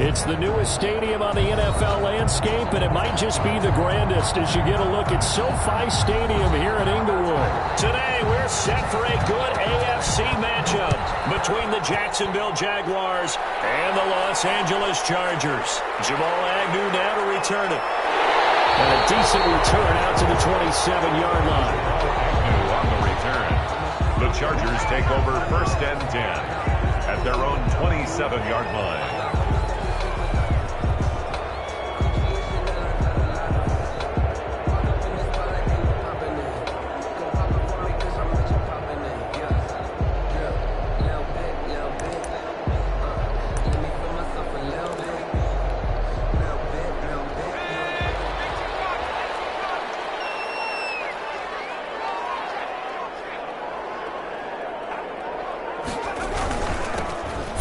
It's the newest stadium on the NFL landscape, and it might just be the grandest as you get a look at SoFi Stadium here in Inglewood. Today, we're set for a good AFC matchup between the Jacksonville Jaguars and the Los Angeles Chargers. Jamal Agnew now to return it. And a decent return out to the 27-yard line. Agnew on the return. The Chargers take over 1st and 10 at their own 27-yard line.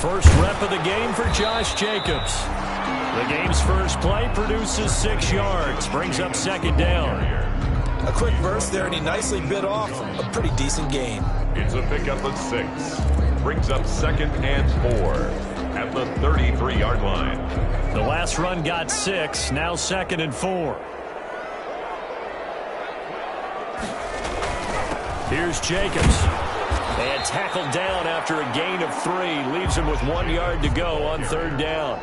First rep of the game for Josh Jacobs. The game's first play produces 6 yards, brings up 2nd down. A quick burst there, and he nicely bit off a pretty decent gain. It's a pickup of 6. Brings up 2nd and 4 at the 33-yard line. The last run got 6, now 2nd and 4. Here's Jacobs. And tackled down after a gain of 3. Leaves him with 1 yard to go on 3rd down.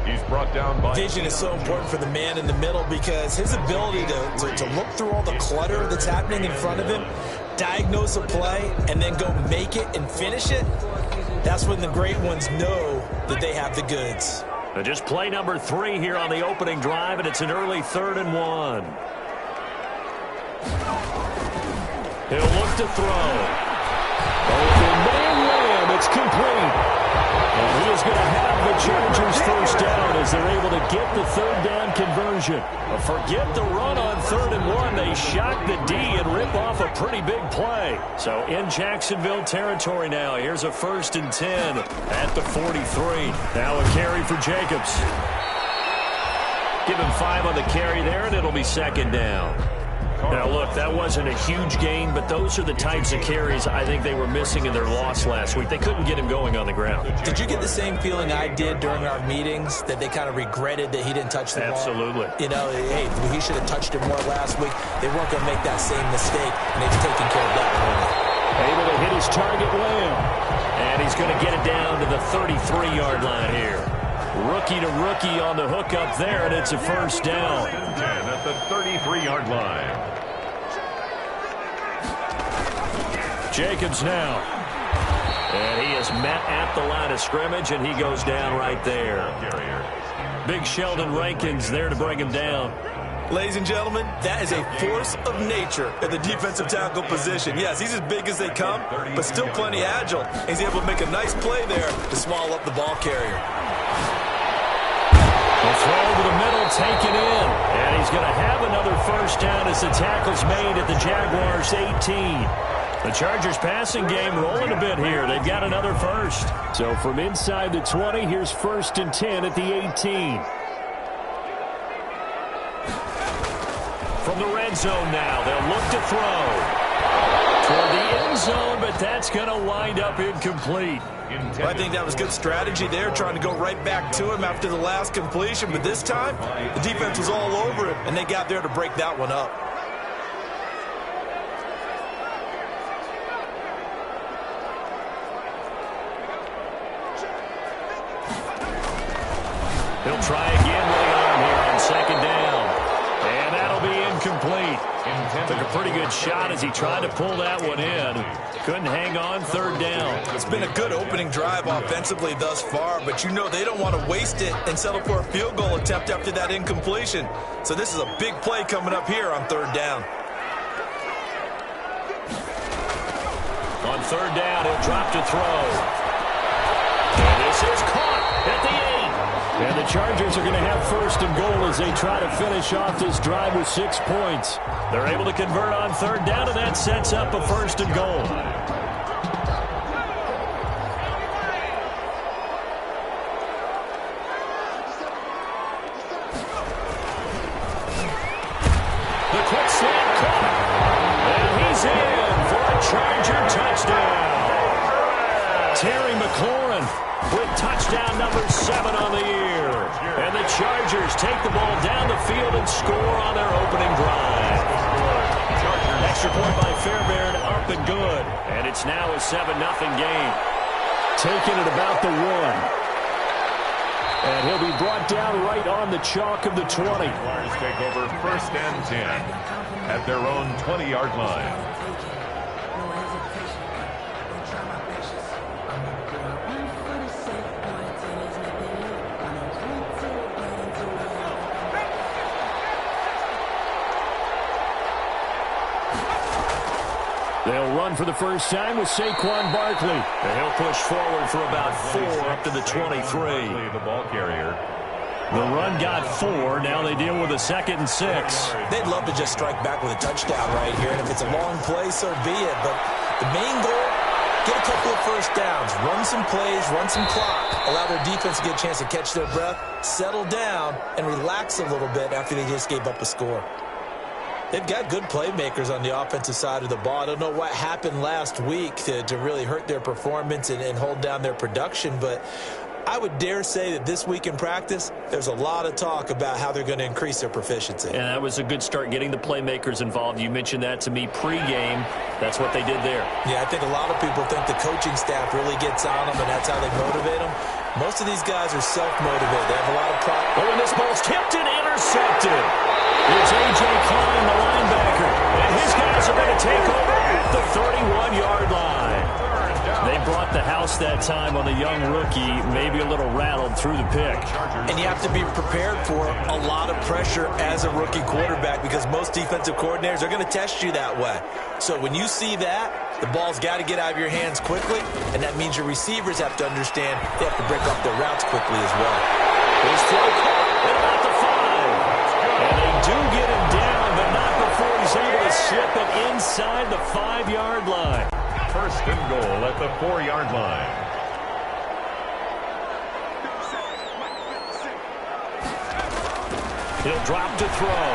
He's brought down by... Vision is so important for the man in the middle because his ability to look through all the clutter that's happening in front of him, diagnose a play, and then go make it and finish it, that's when the great ones know that they have the goods. Just play number 3 here on the opening drive, and it's an early 3rd and 1. He'll look to throw. Open man Lamb, it's complete. And he is going to have the Chargers first down as they're able to get the 3rd down conversion. Forget the run on 3rd and 1. They shock the D and rip off a pretty big play. So in Jacksonville territory now, here's a 1st and 10 at the 43. Now a carry for Jacobs. Give him 5 on the carry there, and it'll be 2nd down. Now, look, that wasn't a huge gain, but those are the types of carries I think they were missing in their loss last week. They couldn't get him going on the ground. Did you get the same feeling I did during our meetings, that they kind of regretted that he didn't touch the ball? Absolutely. You know, hey, he should have touched it more last week. They weren't going to make that same mistake, and they've taken care of that early. Able to hit his target, Lamb. And he's going to get it down to the 33-yard line here. Rookie to rookie on the hook up there, and it's a 1st down. 10 at the 33-yard line. Jacobs now. And he is met at the line of scrimmage, and he goes down right there. Big Sheldon Rankins there to bring him down. Ladies and gentlemen, that is a force of nature at the defensive tackle position. Yes, he's as big as they come, but still plenty agile. He's able to make a nice play there to swallow up the ball carrier. The throw to the middle, taken in. And he's going to have another 1st down as the tackle's made at the Jaguars' 18. The Chargers passing game rolling a bit here. They've got another 1st. So from inside the 20, here's 1st and 10 at the 18. From the red zone now, they'll look to throw. Toward the end zone, but that's going to wind up incomplete. Well, I think that was good strategy there, trying to go right back to him after the last completion. But this time, the defense was all over it, and they got there to break that one up. He'll try again with the arm here on 2nd down. And that'll be incomplete. Took a pretty good shot as he tried to pull that one in. Couldn't hang on 3rd down. It's been a good opening drive offensively thus far, but you know they don't want to waste it and settle for a field goal attempt after that incompletion. So this is a big play coming up here on 3rd down. On 3rd down, he'll drop to throw. And this is caught at the 8. And the Chargers are going to have 1st and goal as they try to finish off this drive with 6 points. They're able to convert on 3rd down, and that sets up a 1st and goal. The quick slant caught. And he's in for a Charger touchdown. Terry McLaurin with touchdown number 7 on the year. Chargers take the ball down the field and score on their opening drive. Extra point by Fairbairn, up and good. And it's now a 7-0 game. Taking it about the 1. And he'll be brought down right on the chalk of the 20. Jaguars take over first and 10 at their own 20-yard line. They'll run for the first time with Saquon Barkley. And he'll push forward for about 4 up to the 23. The ball carrier. The run got 4. Now they deal with a 2nd and 6. They'd love to just strike back with a touchdown right here. And if it's a long play, so be it. But the main goal, get a couple of first downs. Run some plays, run some clock. Allow their defense to get a chance to catch their breath, settle down, and relax a little bit after they just gave up a score. They've got good playmakers on the offensive side of the ball. I don't know what happened last week to really hurt their performance and hold down their production, but I would dare say that this week in practice, there's a lot of talk about how they're going to increase their proficiency. And that was a good start, getting the playmakers involved. You mentioned that to me pregame. That's what they did there. Yeah, I think a lot of people think the coaching staff really gets on them, and that's how they motivate them. Most of these guys are self-motivated. They have a lot of pride. Oh, and this ball's tipped and intercepted. It's A.J. Klein, the linebacker. And his guys are going to take over at the 31-yard line. They brought the house that time on the young rookie, maybe a little rattled through the pick. And you have to be prepared for a lot of pressure as a rookie quarterback because most defensive coordinators are going to test you that way. So when you see that, the ball's got to get out of your hands quickly, and that means your receivers have to understand they have to break off their routes quickly as well. His throw caught at about the 5. And they do get him down, but not before he's able to slip it inside the 5-yard line. First and goal at the 4-yard line. He'll drop to throw.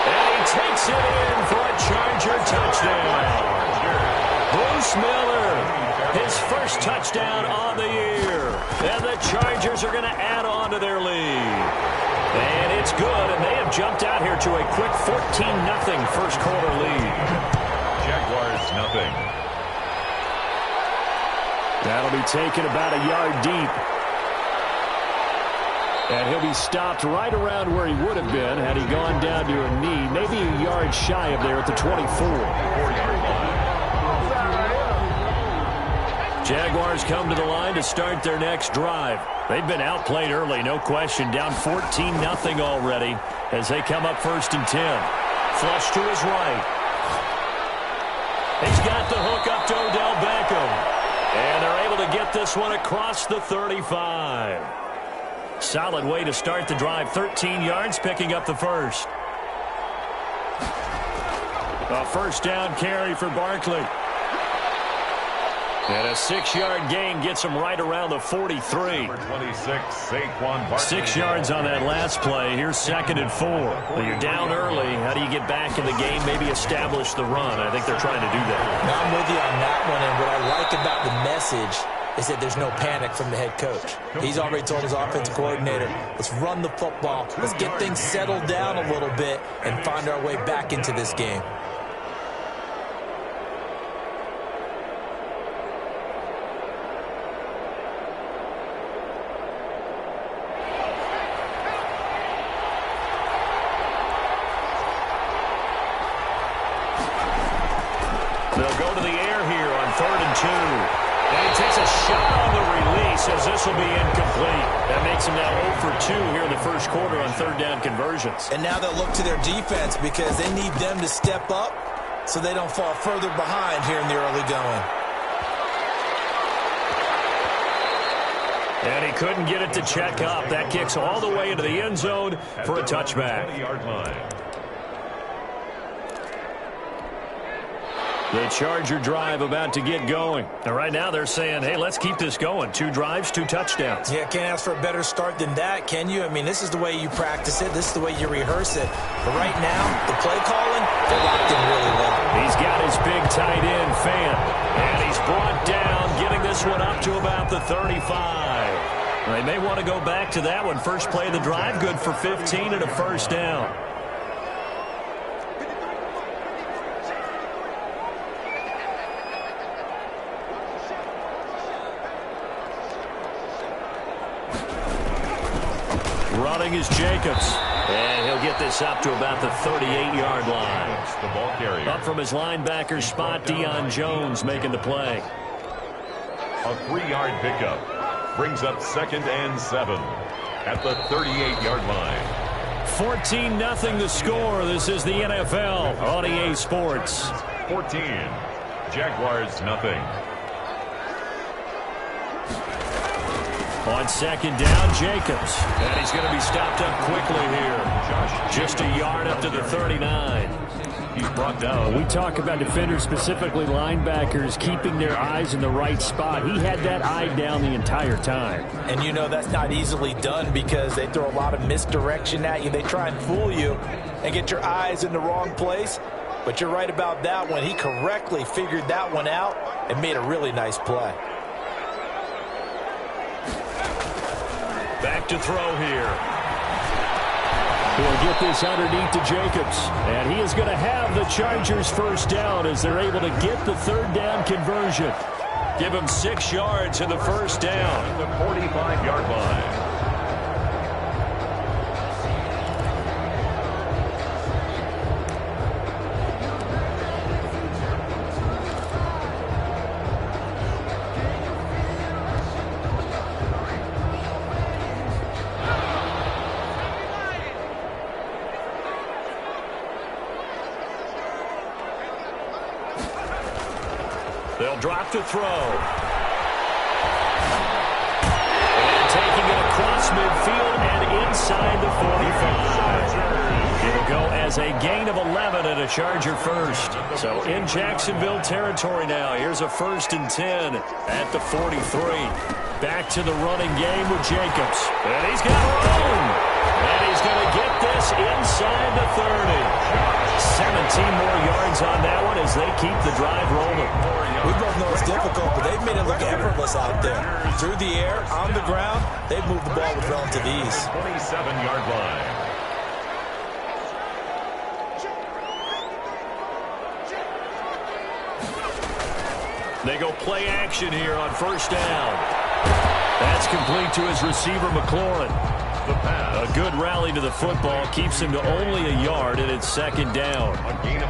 And he takes it in for a Charger touchdown. Bruce Miller, his first touchdown on the year. And the Chargers are going to add on to their lead. And it's good, and they have jumped out here to a quick 14-0 first quarter lead. Jaguars nothing. That'll be taken about a yard deep. And he'll be stopped right around where he would have been had he gone down to a knee, maybe a yard shy of there at the 24. 4-yard line. Jaguars come to the line to start their next drive. They've been outplayed early, no question, down 14-0 already as they come up first and 10. Flush to his right. He's got the hook up to Odell Beckham. And they're able to get this one across the 35. Solid way to start the drive. 13 yards, picking up the first. A first down carry for Barkley. And a 6-yard gain gets him right around the 43. Number 26, Saquon Barkley. 6 yards on that last play. Here's 2nd and 4. Well, you're down early. How do you get back in the game? Maybe establish the run. I think they're trying to do that. Now I'm with you on that one, and what I like about the message is that there's no panic from the head coach. He's already told his offensive coordinator, let's run the football. Let's get things settled down a little bit and find our way back into this game. They'll go to the air here on 3rd and 2. And he takes a shot on the release as this will be incomplete. That makes him now 0 for 2 here in the first quarter on 3rd down conversions. And now they'll look to their defense because they need them to step up so they don't fall further behind here in the early going. And he couldn't get it to check up. That kicks all the way into the end zone for a touchback. 20-yard line. The Charger drive about to get going. And right now they're saying, hey, let's keep this going. 2 drives, 2 touchdowns. Yeah, can't ask for a better start than that, can you? I mean, this is the way you practice it. This is the way you rehearse it. But right now, the play calling, they're locked in really well. He's got his big tight end, Fan. And he's brought down, getting this one up to about the 35. They may want to go back to that one. First play of the drive, good for 15 and a first down. Running is Jacobs. And he'll get this up to about the 38-yard line. The ball carrier. Up from his linebacker spot, Deion Jones making the play. A 3-yard pickup brings up 2nd and 7 at the 38-yard line. 14-0 the score. This is the NFL on EA Sports. 14. Jaguars nothing. On 2nd down, Jacobs. And he's going to be stopped up quickly here. Just a yard up to the 39. He's brought down. We talk about defenders, specifically linebackers, keeping their eyes in the right spot. He had that eye down the entire time. And you know that's not easily done because they throw a lot of misdirection at you. They try and fool you and get your eyes in the wrong place. But you're right about that one. He correctly figured that one out and made a really nice play. Back to throw here. He'll get this underneath to Jacobs. And he is going to have the Chargers first down as they're able to get the third down conversion. Give him 6 yards in the first down. The 45-yard line. They'll drop to throw. And taking it across midfield and inside the 45. It'll go as a gain of 11 and a Charger first. So in Jacksonville territory now. Here's a 1st and 10 at the 43. Back to the running game with Jacobs. And he's got room. And he's going to get this inside the 30. 17 more yards on that one as they keep the drive rolling. We both know it's difficult, but they've made it look effortless out there. Through the air, on the ground, they've moved the ball with relative ease. 27-yard line. They go play action here on first down. That's complete to his receiver, McLaurin. The pass. A good rally to the football keeps him to only a yard, and it's 2nd down.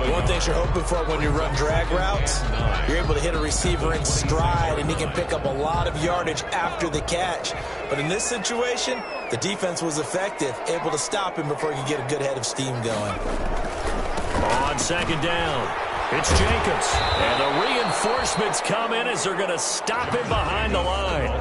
One thing you're hoping for when you run drag routes, you're able to hit a receiver in stride, and he can pick up a lot of yardage after the catch. But in this situation, the defense was effective, able to stop him before he could get a good head of steam going. On 2nd down, it's Jacobs. And the reinforcements come in as they're going to stop him behind the line.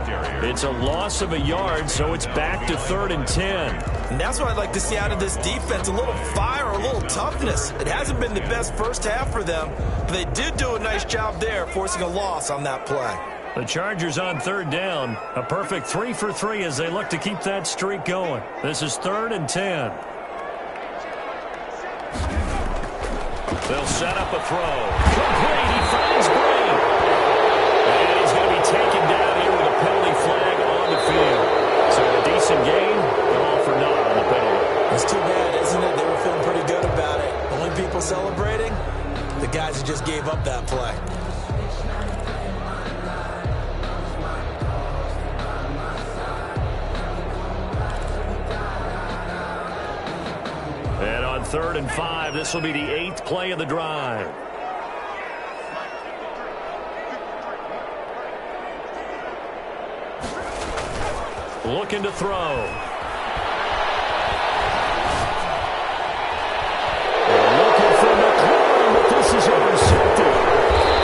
It's a loss of a yard, so it's back to 3rd and 10. And that's what I'd like to see out of this defense, a little fire, a little toughness. It hasn't been the best first half for them, but they did do a nice job there, forcing a loss on that play. The Chargers on 3rd down. A perfect 3 for 3 as they look to keep that streak going. This is 3rd and 10. They'll set up a throw. Complete. He finds Brady. And he's going to be taken down here with a penalty flag on the field. So a decent game, but all for naught on the penalty. It's too bad, isn't it? They were feeling pretty good about it. Only people celebrating, the guys who just gave up that play. And on 3rd and 5, this will be the 8th play of the drive. Looking to throw. Looking for McLaurin, but this is intercepted.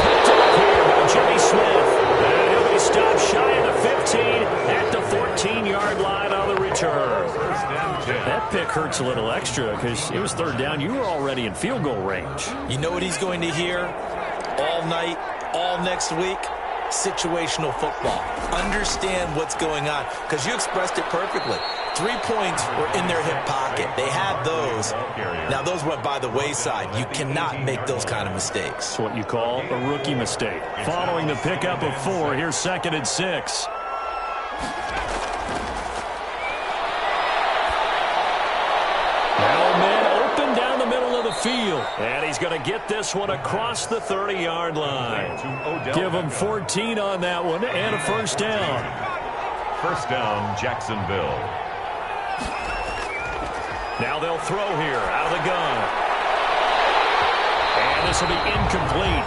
Picked up here by Jimmy Smith. And he'll be stopped shy of the 15 at the 14-yard line on the return. That pick hurts a little extra because it was 3rd down. You were already in field goal range. You know what he's going to hear all night, all next week? Situational football. Understand what's going on because you expressed it perfectly. 3 points were in their hip pocket. They had those. Now, those went by the wayside. You cannot make those kind of mistakes. It's what you call a rookie mistake. Following the pickup of 4, here's 2nd and 6. Field, and he's going to get this one across the 30-yard line. Give him 14 on that one and a first down. First down, Jacksonville. Now they'll throw here out of the gun. And this will be incomplete.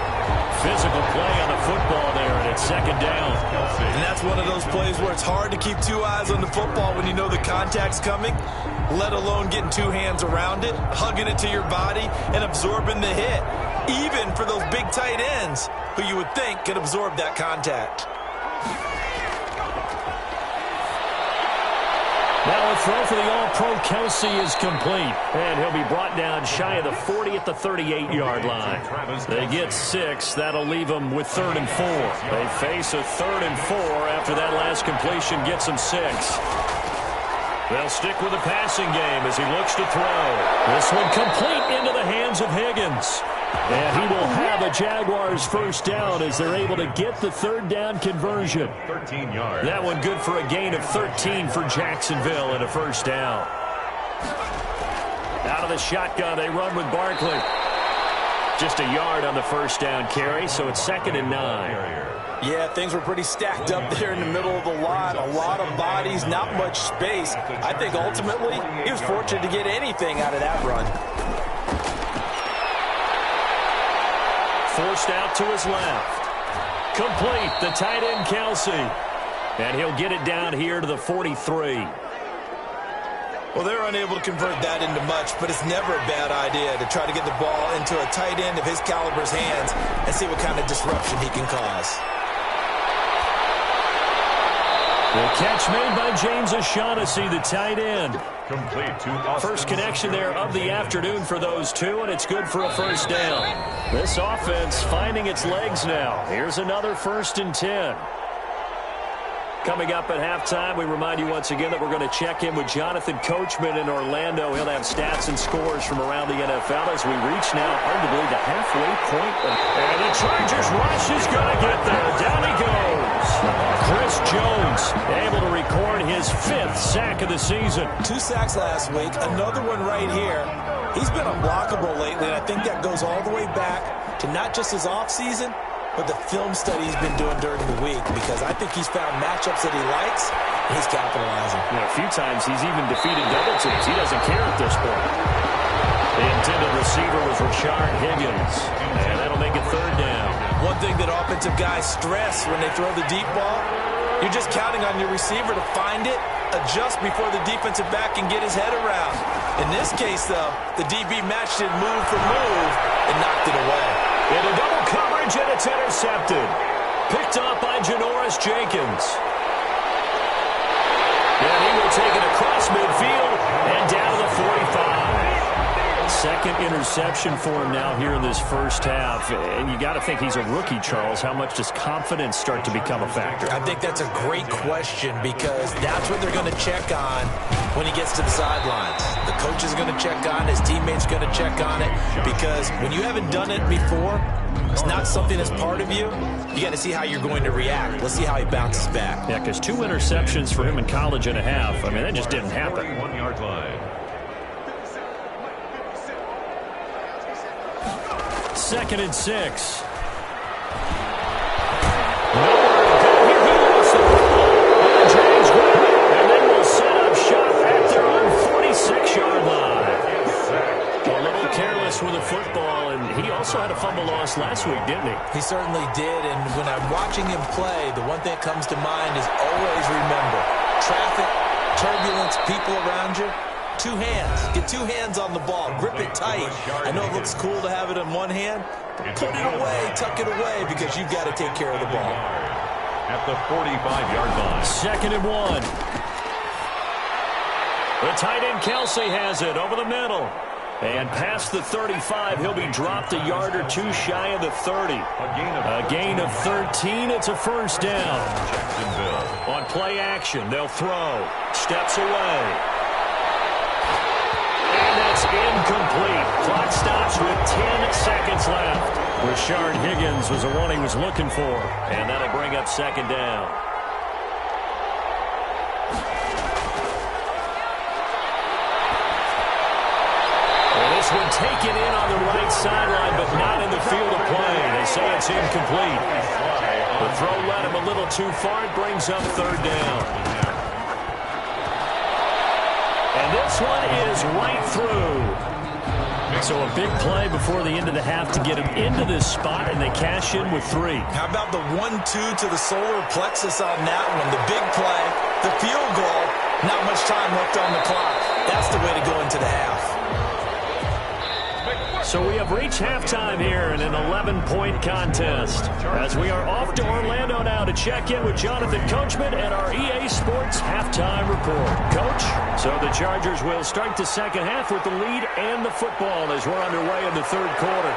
Physical play on the football there, and it's second down. And that's one of those plays where it's hard to keep two eyes on the football when you know the contact's coming, let alone getting two hands around it, hugging it to your body, and absorbing the hit, even for those big tight ends who you would think could absorb that contact. Now a throw for the All-Pro Kelsey is complete, and he'll be brought down shy of the 40 at the 38-yard line. They get 6. That'll leave them with 3rd and 4. They face a 3rd and 4 after that last completion gets them 6. They'll stick with the passing game as he looks to throw. This one complete into the hands of Higgins. And he will have a Jaguars first down as they're able to get the 3rd down conversion. 13 yards. That one good for a gain of 13 for Jacksonville and a first down. Out of the shotgun, they run with Barkley. Just a yard on the first down carry, so it's 2nd and 9. Yeah, things were pretty stacked up there in the middle of the lot. A lot of bodies, not much space. I think ultimately he was fortunate to get anything out of that run. Forced out to his left. Complete, the tight end Kelsey. And he'll get it down here to the 43. Well, they're unable to convert that into much, but it's never a bad idea to try to get the ball into a tight end of his caliber's hands and see what kind of disruption he can cause. The catch made by James O'Shaughnessy, the tight end. Complete to Austin. First connection there of the afternoon for those two, and it's good for a first down. This offense finding its legs now. Here's another 1st and 10. Coming up at halftime, we remind you once again that we're going to check in with Jonathan Coachman in Orlando. He'll have stats and scores from around the NFL as we reach now, arguably, the halfway point. And the Chargers rush is going to get there. Down he goes. Chris Jones able to record his 5th sack of the season. 2 sacks last week, another one right here. He's been unblockable lately, and I think that goes all the way back to not just his offseason, but the film study he's been doing during the week, because I think he's found matchups that he likes, and he's capitalizing. You know, a few times he's even defeated double teams. He doesn't care at this point. The intended receiver was Rashard Higgins, and that'll make it 3rd down. One thing that offensive guys stress when they throw the deep ball, you're just counting on your receiver to find it, adjust before the defensive back can get his head around. In this case, though, the DB matched it move for move and knocked it away. Into double coverage, and it's intercepted. Picked up by Janoris Jenkins. And he will take it across midfield and down to the 45. 2nd interception for him now here in this first half. And you got to think he's a rookie, Charles. How much does confidence start to become a factor? I think that's a great question, because that's what they're going to check on when he gets to the sidelines. The coach is going to check on it. His teammates going to check on it, because when you haven't done it before, it's not something that's part of you. You got to see how you're going to react. Let's see how he bounces back. Yeah, because 2 interceptions for him in college and a half. I mean, that just didn't happen. 1-yard line. 2nd and 6. And then we'll set up shop at their own 46-yard line. A little careless with the football, and he also had a fumble loss last week, didn't he? He certainly did, and when I'm watching him play, the one thing that comes to mind is always remember, traffic, turbulence, people around you. 2 hands. Get 2 hands on the ball. Grip it tight. I know it looks cool to have it in one hand, but put it away, tuck it away, because you've got to take care of the ball. At the 45-yard line. 2nd and 1. The tight end Kelsey has it over the middle. And past the 35, he'll be dropped a yard or 2 shy of the 30. A gain of 13. It's a first down. Jacksonville. On play action, they'll throw. Steps away. That's incomplete. Clock stops with 10 seconds left. Rashard Higgins was the one he was looking for, and that'll bring up 2nd down. field of play. They say it's incomplete. The throw led him a little too far. It brings up third down. And this one is right through. So a big play before the end of the half to get him into this spot, and they cash in with 3. How about the 1-2 to the solar plexus on that one? The big play, the field goal, not much time left on the clock. That's the way to go into the half. So we have reached halftime here in an 11-point contest. As we are off to Orlando now to check in with Jonathan Coachman and our EA Sports halftime report. Coach, so the Chargers will start the second half with the lead and the football as we're underway in the third quarter.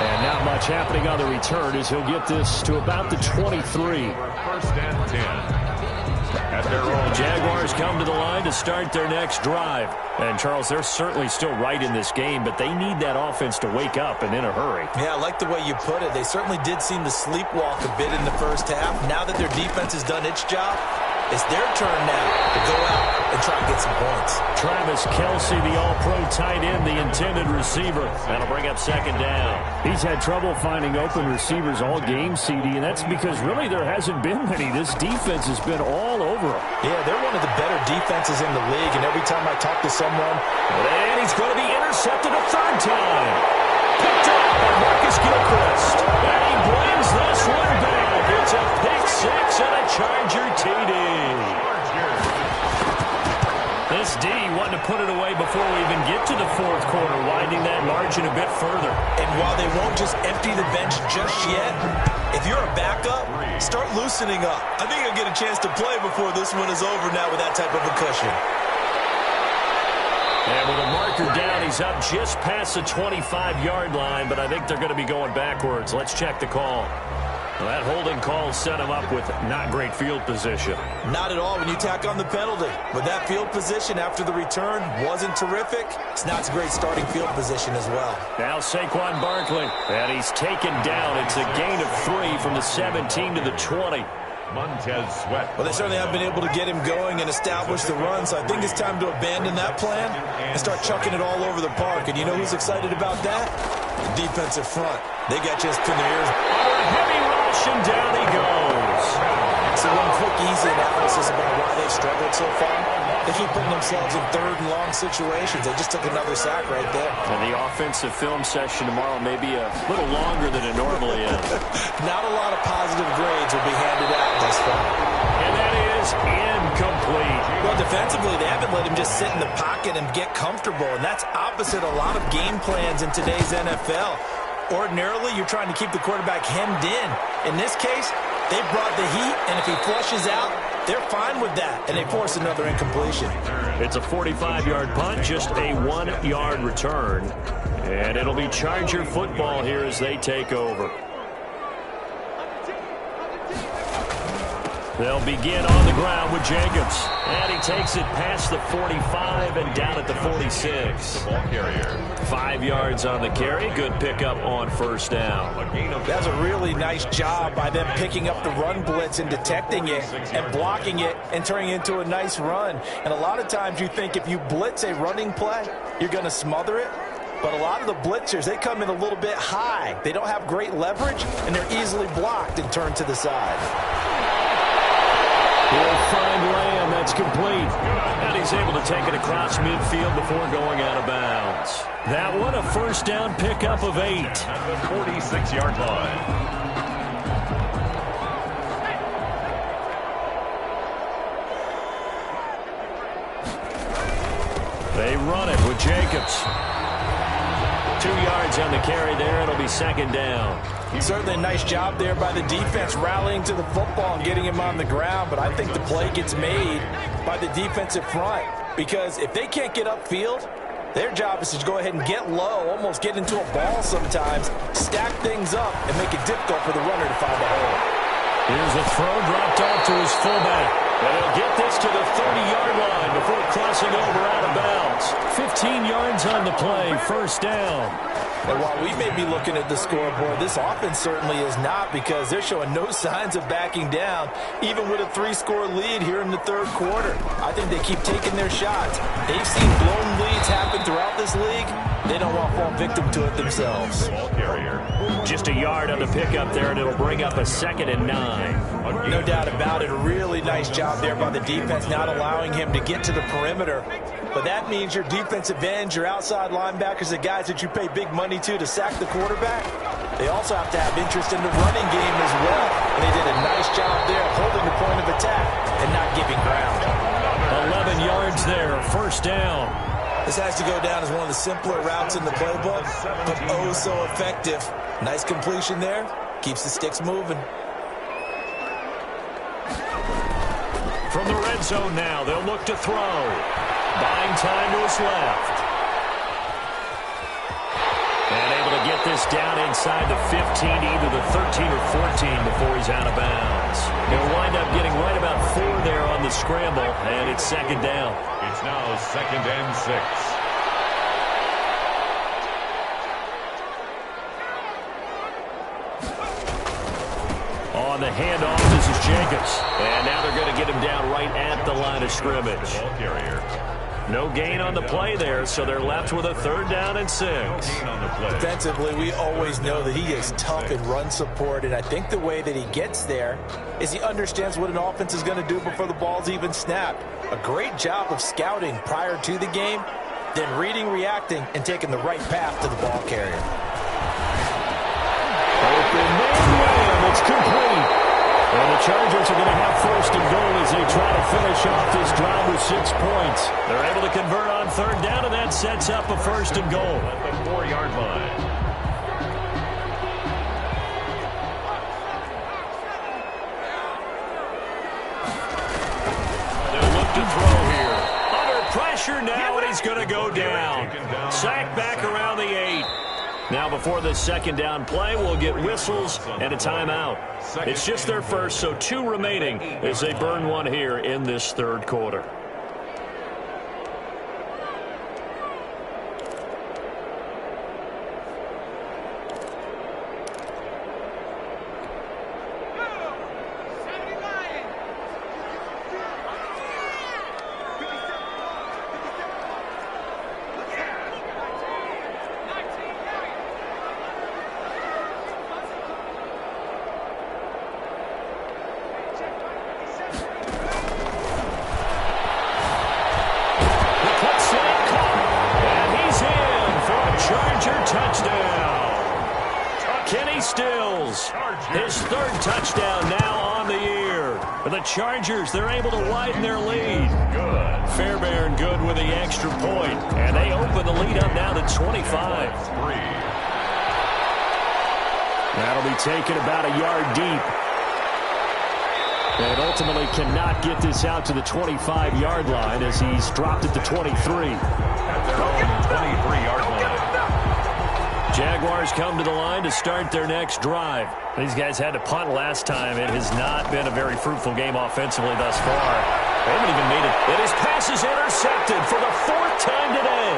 And not much happening on the return as he'll get this to about the 23. First and 10. At their own. Jaguars come to the line to start their next drive. And, Charles, they're certainly still right in this game, but they need that offense to wake up and in a hurry. Yeah, I like the way you put it. They certainly did seem to sleepwalk a bit in the first half. Now that their defense has done its job, it's their turn now to go out and try and get some points. Travis Kelce, the all-pro tight end, the intended receiver. That'll bring up second down. He's had trouble finding open receivers all game, CD, and that's because really there hasn't been many. This defense has been all over him. Yeah, they're one of the better defenses in the league, and every time I talk to someone, and he's going to be intercepted a third time. Picked up by Marcus Gilchrist. And he brings this one back. It's a pick six and a Charger TD. This D wanted to put it away before we even get to the fourth quarter, widening that margin a bit further. And while they won't just empty the bench just yet, if you're a backup, start loosening up. I think you'll get a chance to play before this one is over now with that type of a cushion. And with a marker down, he's up just past the 25-yard line, but I think they're going to be going backwards. Let's check the call. Well, that holding call set him up with not great field position. Not at all when you tack on the penalty. But that field position after the return wasn't terrific. It's not a great starting field position as well. Now Saquon Barkley, and he's taken down. It's a gain of 3 from the 17 to the 20. Montez Sweat. Well, they certainly have been able to get him going and establish the run, so I think it's time to abandon that plan and start chucking it all over the park. And you know who's excited about that? The defensive front. They got just pin their ears. Oh, a heavy rush, and down he goes. So one quick, easy analysis about why they've struggled so far. They keep putting themselves in third and long situations. They just took another sack right there. And the offensive film session tomorrow may be a little longer than it normally is. Not a lot of positive grades will be handed out thus far. And that is incomplete. Well, defensively, they haven't let him just sit in the pocket and get comfortable, and that's opposite a lot of game plans in today's NFL. Ordinarily, you're trying to keep the quarterback hemmed in. In this case, they brought the heat, and if he flushes out, they're fine with that, and they force another incompletion. It's a 45-yard punt, just a 1-yard return. And it'll be Charger football here as they take over. They'll begin on the ground with Jacobs. And he takes it past the 45 and down at the 46. Ball carrier. 5 yards on the carry. Good pickup on first down. That's a really nice job by them picking up the run blitz and detecting it and blocking it and turning it into a nice run. And a lot of times you think if you blitz a running play, you're going to smother it. But a lot of the blitzers, they come in a little bit high. They don't have great leverage, and they're easily blocked and turned to the side. He'll find Lamb. That's complete. And he's able to take it across midfield before going out of bounds. That one, a first down pickup of 8. At the 46-yard line. They run it with Jacobs. 2 yards on the carry there. It'll be second down. Certainly a nice job there by the defense rallying to the football and getting him on the ground, but I think the play gets made by the defensive front because if they can't get upfield, their job is to go ahead and get low, almost get into a ball sometimes, stack things up, and make it difficult for the runner to find a hole. Here's a throw dropped off to his fullback. And he'll get this to the 30-yard line before crossing over out of bounds. 15 yards on the play, first down. And while we may be looking at the scoreboard, this offense certainly is not because they're showing no signs of backing down, even with a 3-score lead here in the third quarter. I think they keep taking their shots. They've seen blown leads happen throughout this league, They don't want to fall victim to it themselves. Ball carrier. Just a yard on the pickup there, and it'll bring up a 2nd and 9. No doubt about it. A really nice job there by the defense, not allowing him to get to the perimeter. But that means your defensive ends, your outside linebackers, the guys that you pay big money to sack the quarterback, they also have to have interest in the running game as well. And they did a nice job there of holding the point of attack and not giving ground. 11 yards there, 1st down. This has to go down as one of the simpler routes in the playbook, but oh so effective. Nice completion there. Keeps the sticks moving. From the red zone now, they'll look to throw. Buying time to his left. And able to get this down inside the 15, either the 13 or 14 before he's out of bounds. He'll wind up getting right about 4 there on the scramble, and it's 2nd down. It's now 2nd and 6. On the handoff, this is Jacobs. And now they're going to get him down right at the line of scrimmage. Ball carrier. No gain on the play there, so they're left with a 3rd down and 6. Defensively, we always know that he is tough in run support, and I think the way that he gets there is he understands what an offense is going to do before the ball's even snapped. A great job of scouting prior to the game, then reading, reacting, and taking the right path to the ball carrier. Open man, it's complete. And the Chargers are going to have 1st and goal as they try to finish off this drive with 6 points. They're able to convert on 3rd down, and that sets up a 1st and goal. At the 4-yard line. They'll look to throw here. Under pressure now, and he's going to go down. Sacked back around the 8. Now before the 2nd down play, we'll get whistles and a timeout. It's just their first, so 2 remaining as they burn one here in this 3rd quarter. His 3rd touchdown now on the year. For the Chargers, they're able to widen their lead. Good. Fairbairn good with the extra point. And they open the lead up now to 25. That'll be taken about a yard deep. And ultimately cannot get this out to the 25-yard line as he's dropped it to 23. At their own 23-yard line. Jaguars come to the line to start their next drive. These guys had to punt last time. It has not been a very fruitful game offensively thus far. They haven't even made it. And his pass is intercepted for the 4th time today.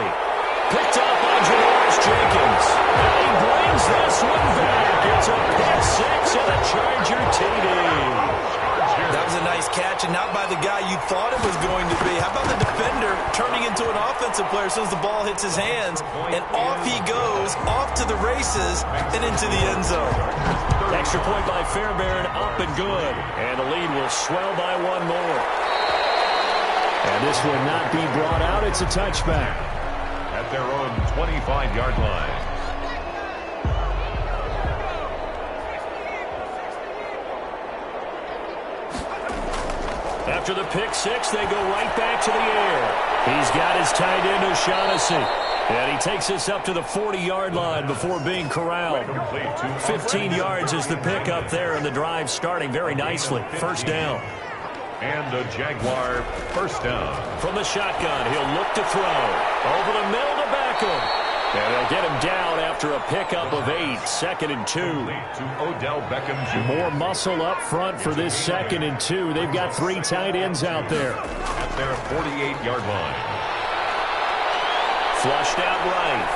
Picked up by Janoris Jenkins. And he brings this one back. It's a pick 6 and a Charger TD. That was a nice catch, and not by the guy you thought it was going to be. How about the defender turning into an offensive player as soon as the ball hits his hands, and off he goes, off to the races, and into the end zone. Extra point by Fairbairn, up and good. And the lead will swell by 1 more. And this will not be brought out. It's a touchback. At their own 25-yard line. After the pick 6, they go right back to the air. He's got his tight end, O'Shaughnessy. And he takes this up to the 40-yard line before being corralled. 15 yards is the pickup there, and the drive starting very nicely. 1st down. And a Jaguar 1st down. From the shotgun, he'll look to throw. Over the middle to Beckham. And they'll get him down after a pickup of 8. 2nd and 2. To Odell Beckham Jr. More muscle up front for this 2nd and 2. They've got 3 tight ends out there. At their 48-yard line. Flushed out right.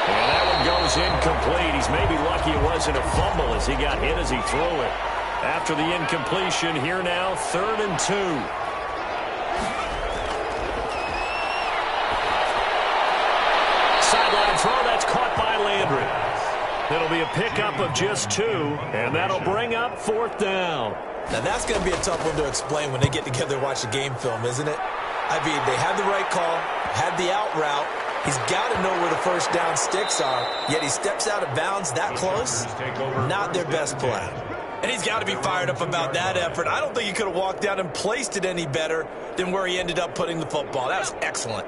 And that one goes incomplete. He's maybe lucky it wasn't a fumble as he got hit as he threw it. After the incompletion, here now, 3rd and 2. It'll be a pickup of just 2, and that'll bring up 4th down. Now, that's going to be a tough one to explain when they get together and watch a game film, isn't it? I mean, they had the right call, had the out route. He's got to know where the first down sticks are, yet he steps out of bounds that close. Not their best play. And he's got to be fired up about that effort. I don't think he could have walked out and placed it any better than where he ended up putting the football. That was excellent.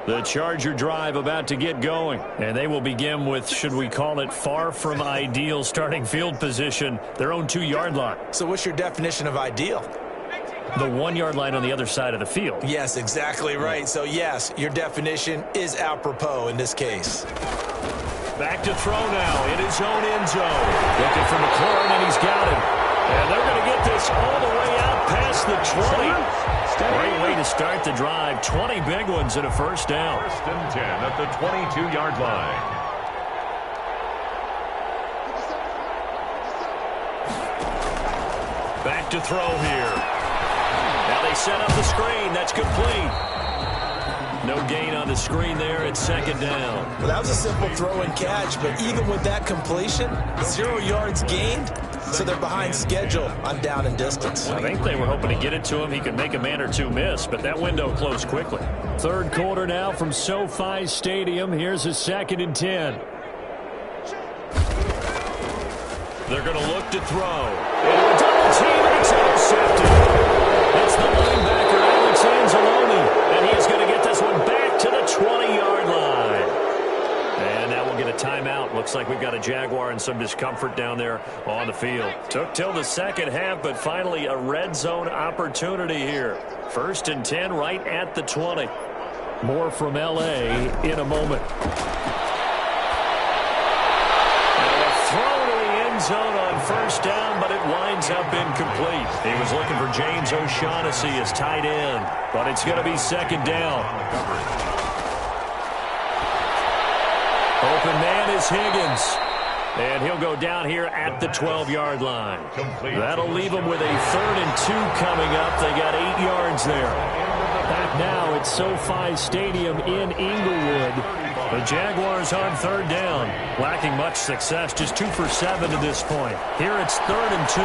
The Charger drive about to get going, and they will begin with, should we call it, far from ideal starting field position, their own 2-yard line. So what's your definition of ideal? The 1-yard line on the other side of the field. Yes, exactly right. So, yes, your definition is apropos in this case. Back to throw now in his own end zone. Looking for McLaurin, and he's got him. And they're going to get this all the way out past the 20. Great way to start the drive. 20 big ones and a first down. 1st and 10 at the 22-yard line. Back to throw here. Now they set up the screen. That's complete. No gain on the screen there. It's 2nd down. Well, that was a simple throw and catch, but even with that completion, 0 yards gained, so they're behind schedule on down and distance. I think they were hoping to get it to him. He could make a man or 2 miss, but that window closed quickly. 3rd quarter now from SoFi Stadium. Here's a 2nd and 10. They're going to look to throw. Into a double team, and it's intercepted. It's the linebacker, Alex Anzalone, and he's going to get this one back to the 20-yard line. And now we'll get a timeout. Looks like we've got a Jaguar and some discomfort down there on the field. Took till the second half, but finally a red zone opportunity here. 1st and 10 right at the 20. More from L.A. in a moment. Zone on 1st down, but it winds up incomplete. He was looking for James O'Shaughnessy as tight end, but it's going to be 2nd down. Open man is Higgins, and he'll go down here at the 12-yard line. That'll leave him with a 3rd and 2 coming up. They got 8 yards there. Back now at SoFi Stadium in Inglewood. The Jaguars on 3rd down. Lacking much success, just 2 for 7 to this point. Here it's 3rd and 2.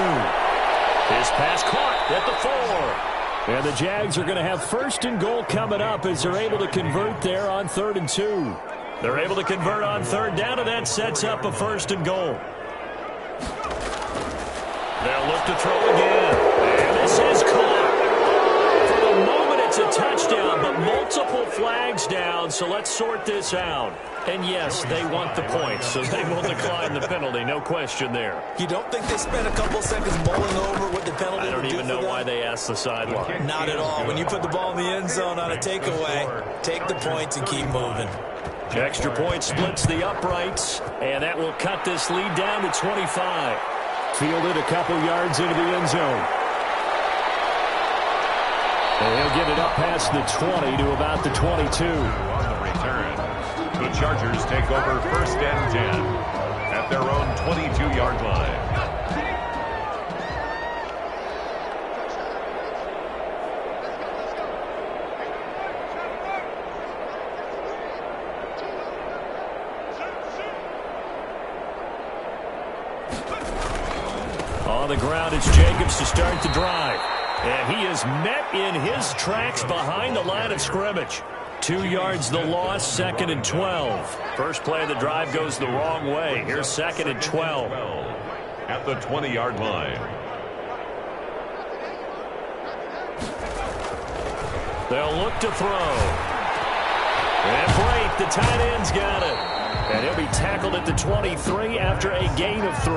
His pass caught at the 4. And the Jags are going to have 1st and goal coming up as they're able to convert there on 3rd and 2. They're able to convert on 3rd down, and that sets up a 1st and goal. They'll look to throw again. And this is caught. For the moment, it's a touchdown, but multiple flags down, so let's sort this out. And yes, they want the points, so they will decline the penalty, no question there. You don't think they spent a couple seconds mulling over what the penalty I don't would do even for know them? why they asked the sideline. Not at all. When you put the ball in the end zone on a takeaway, take the points and keep moving. Extra point splits the uprights, and that will cut this lead down to 25. Fielded a couple yards into the end zone. And he'll get it up past the 20 to about the 22. On the return, the Chargers take over 1st and 10 at their own 22-yard line. On the ground, it's Jacobs to start the drive. And he is met in his tracks behind the line of scrimmage. 2 yards the loss, 2nd and 12. First play of the drive goes the wrong way. Here's 2nd and 12. At the 20-yard line. They'll look to throw. And Brate, the tight end's got it. And he'll be tackled at the 23 after a gain of 3.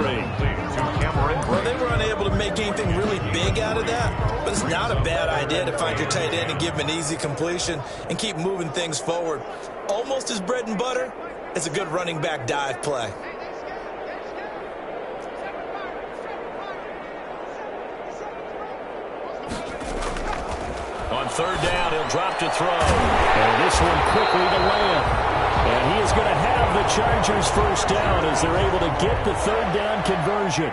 Well, they were unable to make anything really big out of that, but it's not a bad idea to find your tight end and give him an easy completion and keep moving things forward. Almost as bread and butter as a good running back dive play. On 3rd down, he'll drop to throw. And this one quickly to land. And he is going to have the Chargers 1st down as they're able to get the 3rd down conversion.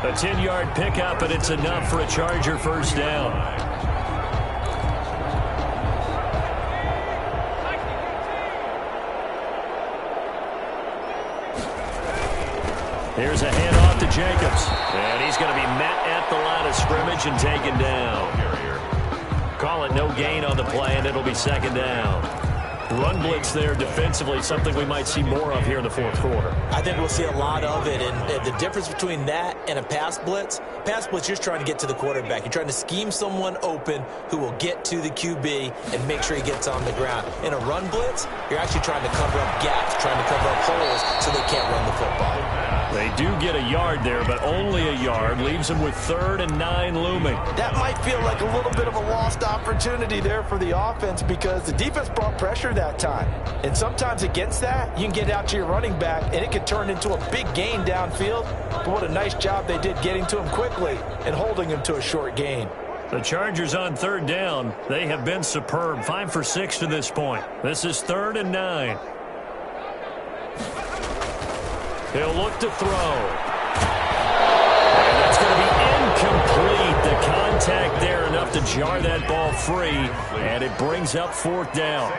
A 10-yard pickup, and it's enough for a Charger 1st down. Here's a handoff to Jacobs. And he's going to be met at the line of scrimmage and taken down. Call it no gain on the play, and it'll be second down. Run blitz there defensively, something we might see more of here in the fourth quarter. I think we'll see a lot of it, and the difference between that and a pass blitz, you're just trying to get to the quarterback. You're trying to scheme someone open who will get to the QB and make sure he gets on the ground. In a run blitz, you're actually trying to cover up gaps, trying to cover up holes so they can't run the football. They do get a yard there, but only a yard. Leaves them with 3rd and 9 looming. That might feel like a little bit of a lost opportunity there for the offense because the defense brought pressure that time. And sometimes against that, you can get out to your running back, and it could turn into a big gain downfield. But what a nice job they did getting to him quickly and holding him to a short gain. The Chargers on 3rd down. They have been superb. 5 for 6 to this point. This is 3rd and 9. He'll look to throw. And that's going to be incomplete. The contact there enough to jar that ball free, and it brings up 4th down.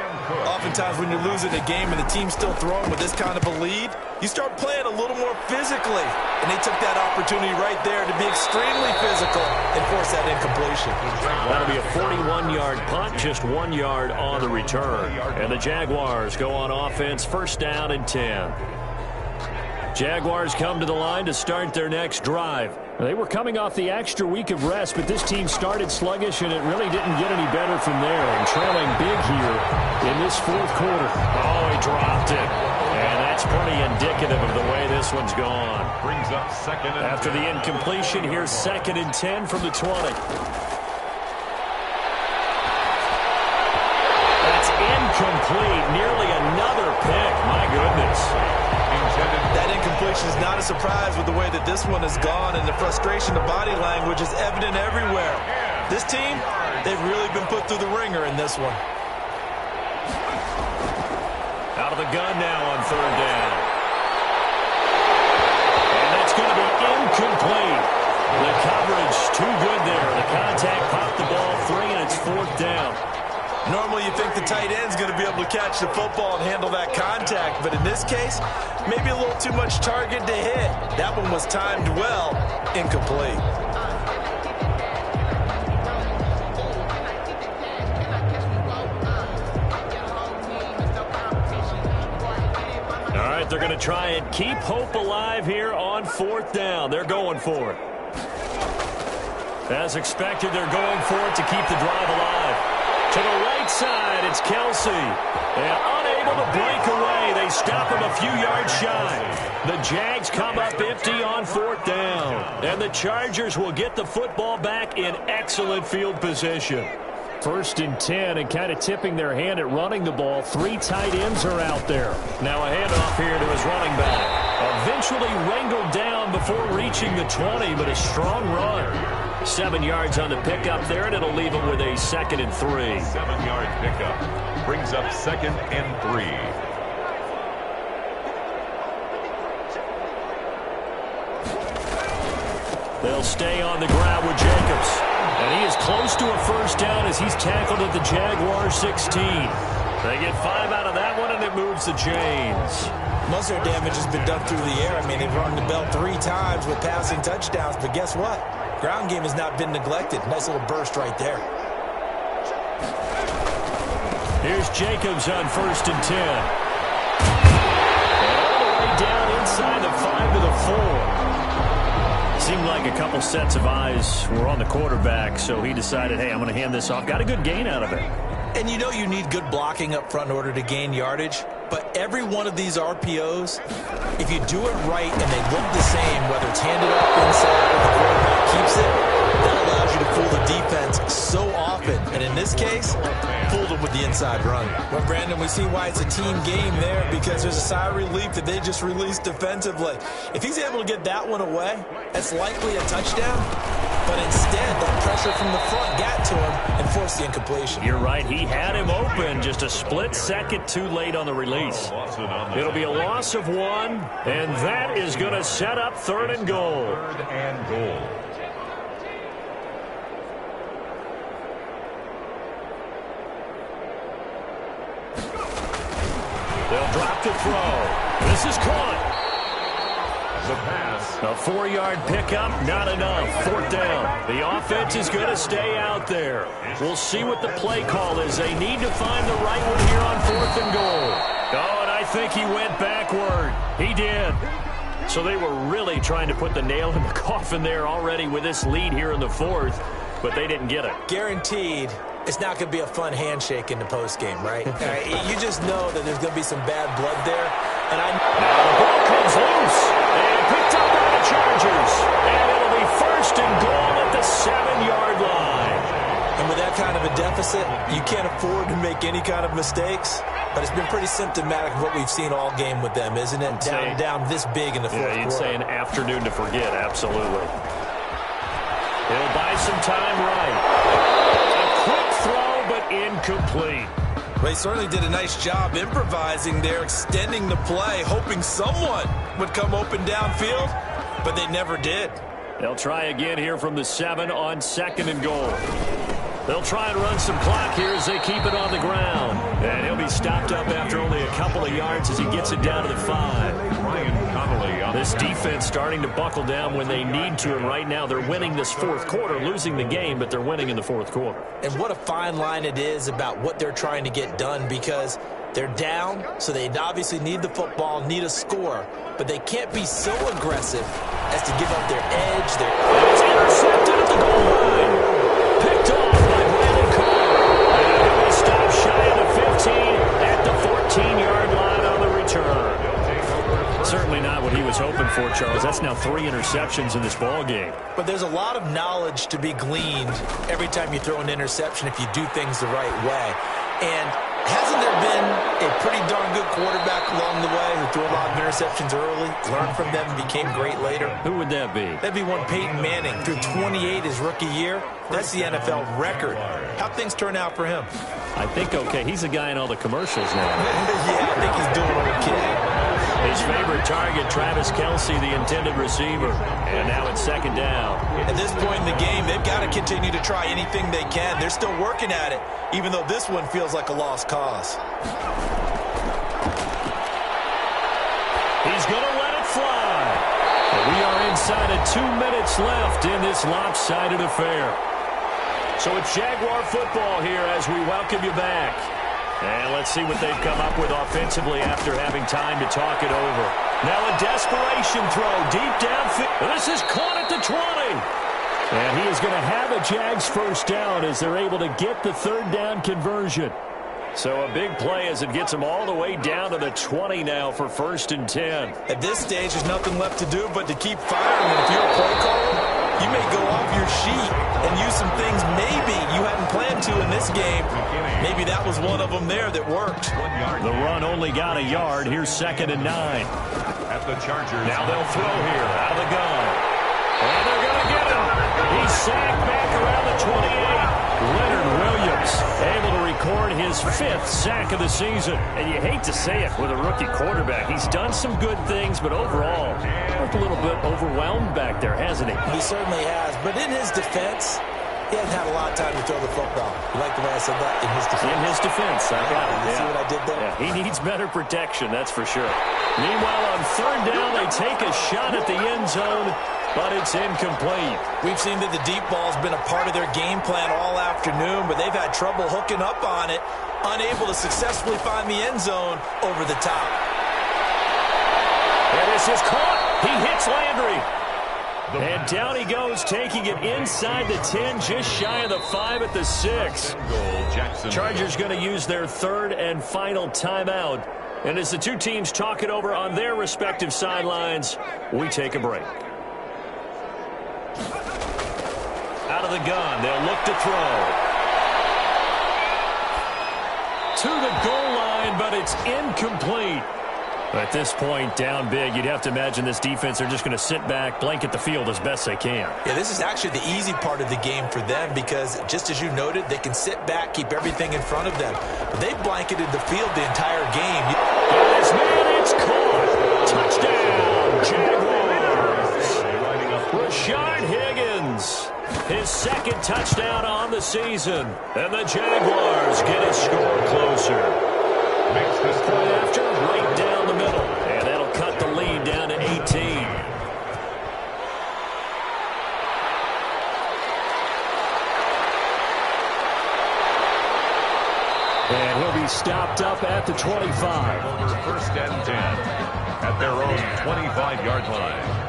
Oftentimes when you're losing a game and the team's still throwing with this kind of a lead, you start playing a little more physically. And they took that opportunity right there to be extremely physical and force that incompletion. That'll be a 41-yard punt, just 1 yard on the return. And the Jaguars go on offense, 1st down and 10. Jaguars come to the line to start their next drive. They were coming off the extra week of rest, but this team started sluggish, and it really didn't get any better from there. And trailing big here in this 4th quarter. Oh, he dropped it. And that's pretty indicative of the way this one's gone. Brings up 2nd and After the incompletion, here's 2nd and 10 from the 20. That's incomplete. Nearly another pick. My goodness. That incompletion is not a surprise with the way that this one has gone, and the frustration of body language is evident everywhere. This team, they've really been put through the ringer in this one. Out of the gun now on 3rd down. And that's going to be incomplete. The coverage too good there. The contact popped the ball free, and it's 4th down. Normally you think the tight end's going to be able to catch the football and handle that contact, but in this case, maybe a little too much target to hit. That one was timed well, incomplete. All right, they're going to try and keep hope alive here on 4th down. They're going for it. As expected, they're going for it to keep the drive alive. To the right side, it's Kelsey. And unable to break away. They stop him a few yards shy. The Jags come up empty on 4th down. And the Chargers will get the football back in excellent field position. 1st and 10, and kind of tipping their hand at running the ball. 3 tight ends are out there. Now a handoff here to his running back. Eventually wrangled down before reaching the 20, but a strong run. 7 yards on the pickup there, and it'll leave him with a 2nd and 3. 7-yard pickup. Brings up 2nd and 3. They'll stay on the ground with Jacobs. And he is close to a 1st down as he's tackled at the Jaguars 16. They get 5 out of that one, and it moves the chains. Most of their damage has been done through the air. I mean, they've rung the bell 3 times with passing touchdowns, but guess what? Ground game has not been neglected. Nice little burst right there. Here's Jacobs on 1st and 10. And all the way down inside the 5 to the 4. Seemed like a couple sets of eyes were on the quarterback, so he decided, hey, I'm going to hand this off. Got a good gain out of it. And you know you need good blocking up front in order to gain yardage. But every one of these RPOs, if you do it right and they look the same, whether it's handed off inside or the quarterback keeps it, that allows you to fool the defense so often. And in this case, fooled them with the inside run. Well, Brandon, we see why it's a team game there, because there's a sigh of relief that they just released defensively. If he's able to get that one away, that's likely a touchdown. But instead, the pressure from the front got to him and forced the incompletion. You're right. He had him open, just a split second too late on the release. It'll be a loss of 1, and that is going to set up 3rd and goal. 3rd and goal. They'll drop to throw. This is caught. The pass. A 4-yard pickup, not enough. 4th down. The offense is going to stay out there. We'll see what the play call is. They need to find the right one here on 4th and goal. Oh, and I think he went backward. He did. So they were really trying to put the nail in the coffin there already with this lead here in the 4th, but they didn't get it. Guaranteed. It's not going to be a fun handshake in the postgame, right? You just know that there's going to be some bad blood there. And now the ball comes loose and picked up by the Chargers. And it'll be 1st and goal at the 7-yard line. And with that kind of a deficit, you can't afford to make any kind of mistakes. But it's been pretty symptomatic of what we've seen all game with them, isn't it? Down this big in the fourth quarter. You'd say an afternoon to forget, absolutely. He'll buy some time right. Quick throw, but incomplete. They certainly did a nice job improvising there, extending the play, hoping someone would come open downfield, but they never did. They'll try again here from the 7 on 2nd and goal. They'll try and run some clock here as they keep it on the ground. And he'll be stopped up after only a couple of yards as he gets it down to the 5. This defense starting to buckle down when they need to, and right now they're winning this 4th quarter, losing the game, but they're winning in the 4th quarter. And what a fine line it is about what they're trying to get done, because they're down, so they obviously need the football, need a score, but they can't be so aggressive as to give up their edge. It's intercepted at the goal line. Picked off by Brandon Carr. And he'll be stopped shy of the 15 at the 14-yard line on the return. Certainly not what he was hoping for, Charles. That's now 3 interceptions in this ball game. But there's a lot of knowledge to be gleaned every time you throw an interception if you do things the right way. And hasn't there been a pretty darn good quarterback along the way who threw a lot of interceptions early, learned from them, and became great later? Who would that be? That'd be one Peyton Manning. Threw 28 his rookie year. That's the NFL record. How'd things turn out for him? I think okay. He's a guy in all the commercials now. Yeah, I think he's doing okay. His favorite target, Travis Kelce, the intended receiver. And now it's 2nd down. At this point in the game, they've got to continue to try anything they can. They're still working at it, even though this one feels like a lost cause. He's going to let it fly. We are inside of 2 minutes left in this lopsided affair. So it's Jaguar football here as we welcome you back. And let's see what they've come up with offensively after having time to talk it over. Now a desperation throw deep downfield. This is caught at the 20. And he is going to have a Jags 1st down as they're able to get the 3rd down conversion. So a big play as it gets them all the way down to the 20 now for 1st and 10. At this stage, there's nothing left to do but to keep firing. And if you're a play caller, you may go off your sheet and use some things maybe you hadn't planned to in this game. Maybe that was one of them there that worked. The run only got a yard. Here's 2nd and 9. At the Chargers. Now they'll throw here out of the gun. And they're going to get him. He's sacked back around the 28. Leonard Williams able to record his 5th sack of the season. And you hate to say it with a rookie quarterback. He's done some good things, but overall, looked a little bit overwhelmed back there, hasn't he? He certainly has. But in his defense, he hasn't had a lot of time to throw the football. You like the way I said that? In his defense. In his defense. I got it. You see what I did there? Yeah, he needs better protection, that's for sure. Meanwhile, on 3rd down, they take a shot at the end zone, but it's incomplete. We've seen that the deep ball's been a part of their game plan all afternoon, but they've had trouble hooking up on it, unable to successfully find the end zone over the top. And this is caught. He hits Landry. And down he goes, taking it inside the 10, just shy of the 5 at the 6. Chargers going to use their 3rd and final timeout. And as the two teams talk it over on their respective sidelines, we take a break. Out of the gun, they'll look to throw. To the goal line, but it's incomplete. At this point, down big, you'd have to imagine this defense, they're just going to sit back, blanket the field as best they can. Yeah, this is actually the easy part of the game for them because, just as you noted, they can sit back, keep everything in front of them. But they blanketed the field the entire game. Yes, man, it's caught. Touchdown, Jaguars. Rashard Higgins, his 2nd touchdown on the season. And the Jaguars get a score closer. Makes this point after, right down the middle. And that'll cut the lead down to 18. he'll be stopped up at the 25. Over first and 10 at their own 25-yard line.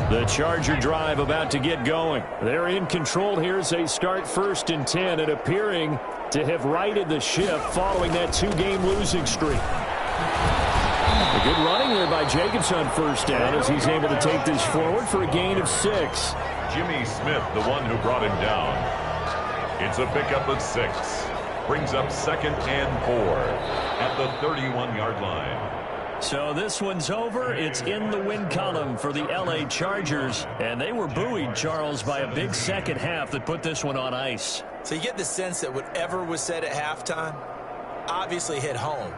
The Charger drive about to get going. They're in control here as they start first and 10 and appearing to have righted the ship following that 2-game losing streak. A good running there by Jacobs on first down as he's able to take this forward for a gain of 6. Jimmy Smith, the one who brought him down. It's a pickup of 6. Brings up second and 4 at the 31-yard line. So this one's over. It's in the win column for the L.A. Chargers. And they were buoyed, Charles, by a big second half that put this one on ice. So you get the sense that whatever was said at halftime obviously hit home.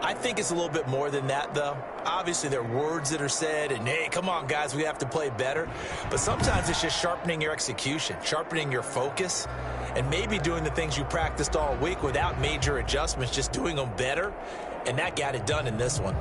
I think it's a little bit more than that, though. Obviously, there are words that are said, and, hey, come on, guys, we have to play better. But sometimes it's just sharpening your execution, sharpening your focus, and maybe doing the things you practiced all week without major adjustments, just doing them better. And that got it done in this one.